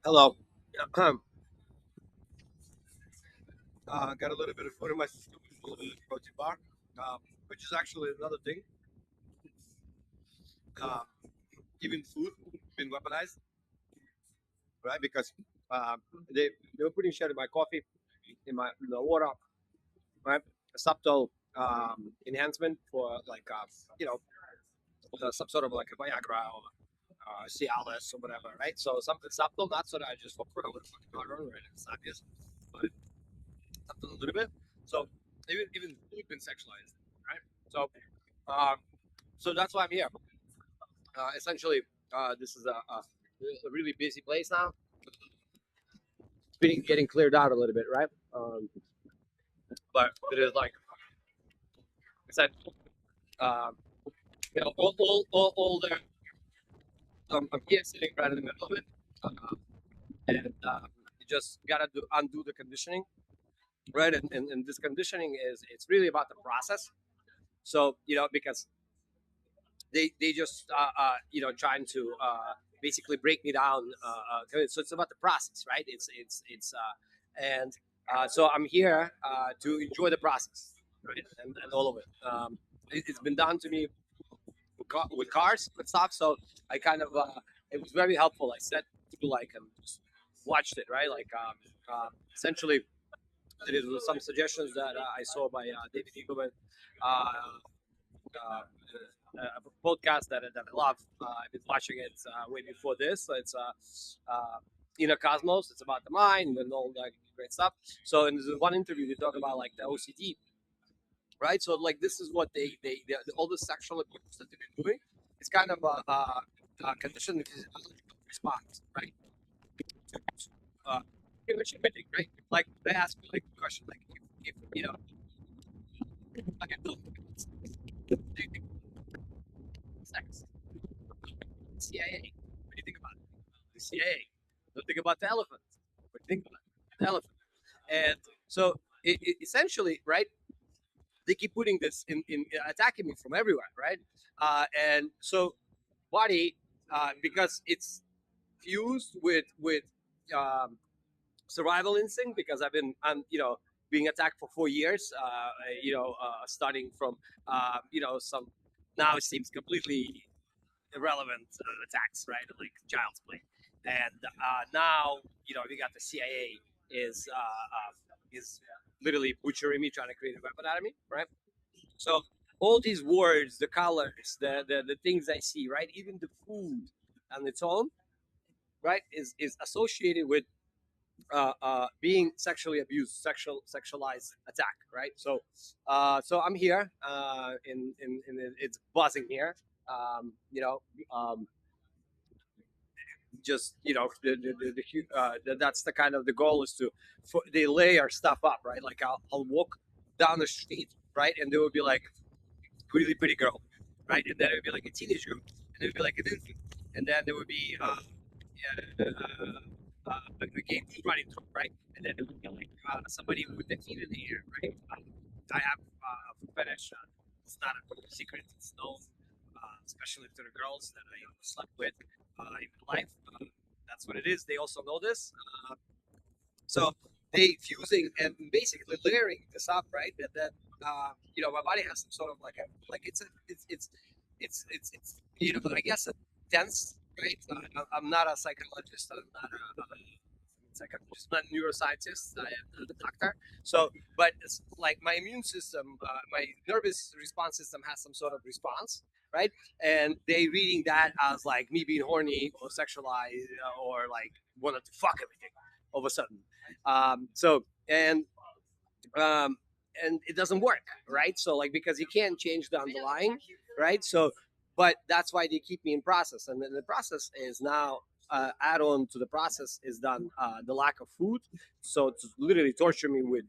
Hello. Got a little bit of food in my system, a little bit of protein bar, uh, which is actually another thing. Uh, Even food been weaponized, right? Because uh, they they were putting shit in my coffee, in the water, right? A subtle enhancement for like some sort of like a Viagra or Cialis or whatever, right? So something subtle, not so that I just walk around with a fucking hard right? It's obvious, but something a little bit. So even food been sexualized, right? So um, so that's why I'm here. Essentially, this is a really busy place now. It's been getting cleared out a little bit, right? But it is like I said, um, all the I'm here sitting right in the middle of it, and you just gotta undo the conditioning, right? And this conditioning is it's really about the process. So because they just trying to basically break me down. So it's about the process, right? And so I'm here to enjoy the process, right? And all of it. It's been done to me with cars and stuff. So I kind of it was very helpful. I sat through like and just watched it, right? Like essentially there was some suggestions that I saw by David Eagleman. Uh, uh, a podcast that I love. I've been watching it way before this. So it's Inner Cosmos. It's about the mind and all that great stuff. So in this one interview, they talk about like the OCD, right? So like this is what they all the sexual abuse that they've been doing. It's kind of a conditioned physiological response, right? Uh, right? Like they ask me like a question like if like I don't do you think sex? CIA. What do you think about it? The CIA. Don't think about the elephant. What do you think about it? The elephant. And so essentially, right? They keep putting this in attacking me from everywhere, right? And so body, because it's fused with um, survival instinct. Because I'm being attacked for 4 years. Starting from some now it seems completely irrelevant attacks, right? Like child's play. And now, we got the CIA is literally butchering me, trying to create a weapon out of me, right? So all these words, the colors, the things I see, right? Even the food on its own, right, is associated with being sexually abused, sexualized attack, right? So I'm here, it's buzzing here. Um, you know, um, just that's the kind of the goal is to they lay our stuff up, right? Like I'll walk down the street, right, and there would be like really pretty girl, right, and then it would be like a teenage girl, and it would be like an infant, and then there would be yeah, a game running through, right, and then it would be like somebody with their feet in the air, right. I have a fetish. It's not a secret. It's known, especially to the girls that I slept with in my life. That's what it is. They also know this. So they fusing and basically layering this up, right? That my body has some sort of like it's I guess a dense, right? I'm not a psychologist. I'm not a psychologist, not a neuroscientist. I am the doctor. So, but it's like my immune system, my nervous response system has some sort of response, right? And they reading that as like me being horny or sexualized or like wanted to fuck everything all of a sudden. So um, and it doesn't work, right? So like because you can't change the underlying, right? So, but that's why they keep me in process, and then the process is now add on to the process is done the lack of food, so to literally torture me with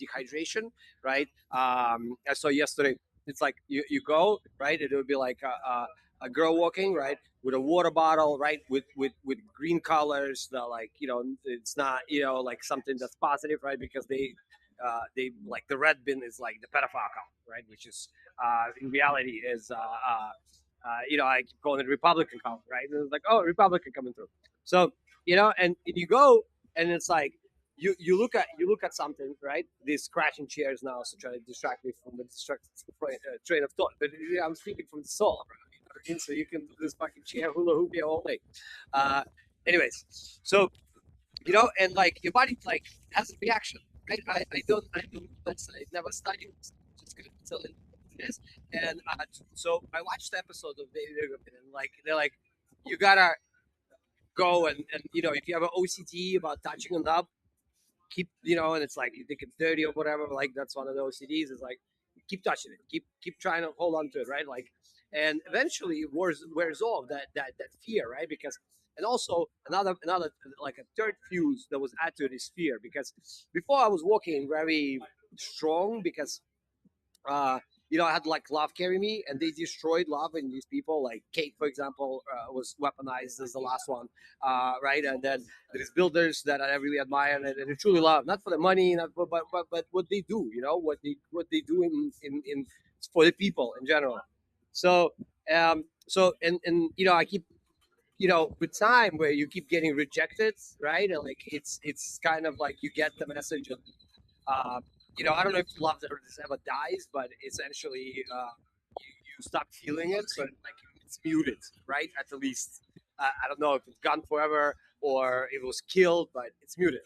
dehydration, right? I saw yesterday. It's like you go right. It would be like a girl walking right with a water bottle, right? With green colors. The like it's not like something that's positive, right? Because they like the red bin is like the pedophile count, right? Which is in reality is I keep calling it Republican count, right? And it's like, oh, Republican coming through. So and you go, and it's like you look at something, right? These crashing chairs now, so try to distract me from the train of thought. But I'm speaking from the soul, bro. You know what I mean? So you can do this fucking chair hula hoop here all day. Uh, anyways, so and like your body like has a reaction, right? I don't that's I never studied. Just gonna tell it this, and so I watched the episode of David and like they're like, you gotta go and if you have an OCD about touching a knob, keep and it's like you think it's dirty or whatever, like that's one of the OCDs. Is like keep touching it, keep trying to hold on to it, right? Like, and eventually it wears off that fear, right? Because and also another like a third fuse that was added to this fear, because before I was walking very strong because uh, I had like love carry me, and they destroyed love in these people. Like Kate, for example, was weaponized as the last one, right? And then there's builders that I really admire and I truly love, not for the money, not but what they do, what they do in for the people in general. So and I keep with time where you keep getting rejected, right? And like it's kind of like you get the message of uh, I don't know if love ever dies, but essentially you stop feeling it, so like it's muted, right? At the least, I don't know if it's gone forever or it was killed, but it's muted.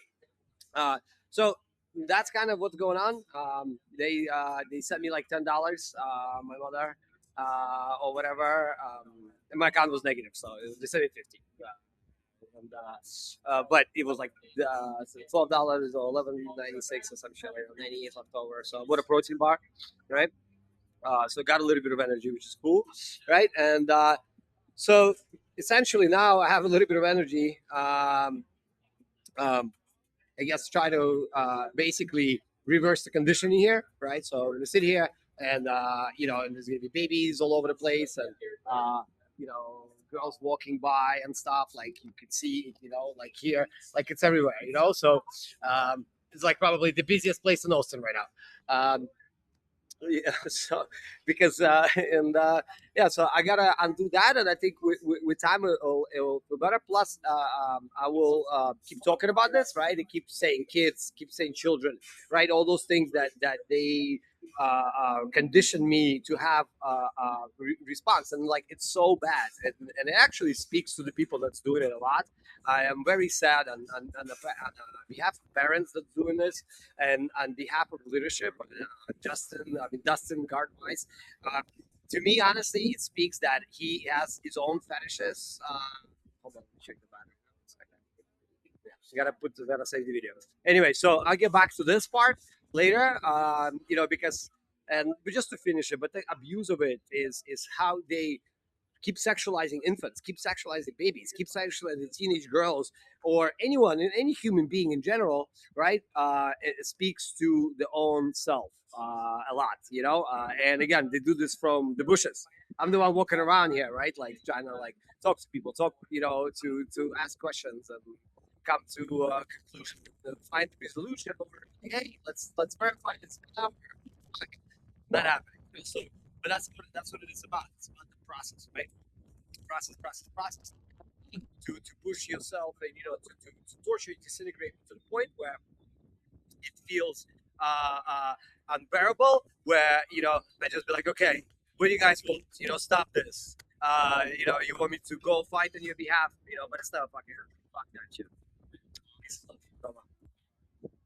Uh, so that's kind of what's going on. They sent me like $10, my mother, or whatever, and my account was negative, so they sent me 50. And but it was like $12 or 11.96 or some shit, like 98 left over. So what a protein bar, right? So got a little bit of energy, which is cool, right? And so essentially now I have a little bit of energy. Um, I guess try to basically reverse the conditioning here, right? So we're gonna sit here, and and there's gonna be babies all over the place, and girls walking by and stuff. Like you could see, like here, like it's everywhere, So it's like probably the busiest place in Austin right now. Yeah, so because and yeah, so I gotta undo that, and I think with time it'll be better. Plus I will keep talking about this, right? And keep saying kids, keep saying children, right? All those things that they condition me to have response, and like it's so bad, and it actually speaks to the people that's doing it a lot. I am very sad on behalf of parents that's doing this, and on behalf of leadership, Dustin Gardwise. Uh, to me, honestly, it speaks that he has his own fetishes. Hold on, let me check the battery. Yeah, you gotta save the video. Anyway, so I'll get back to this part later. Because but just to finish it, but the abuse of it is how they keep sexualizing infants, keep sexualizing babies, keep sexualizing teenage girls, or anyone, any human being in general, right? It speaks to the own self a lot, And again, they do this from the bushes. I'm the one walking around here, right? Like trying to like talk to people, to ask questions and come to a conclusion, find a resolution. Over, hey, let's verify this now. Like, not happening. So, but that's what it is about. It's about the process, right? Process to push yourself and to torture you, disintegrate to the point where it feels unbearable. Where I just be like, okay, what do you guys want? Stop this. You want me to go fight on your behalf? But it's not fucking fuck that shit.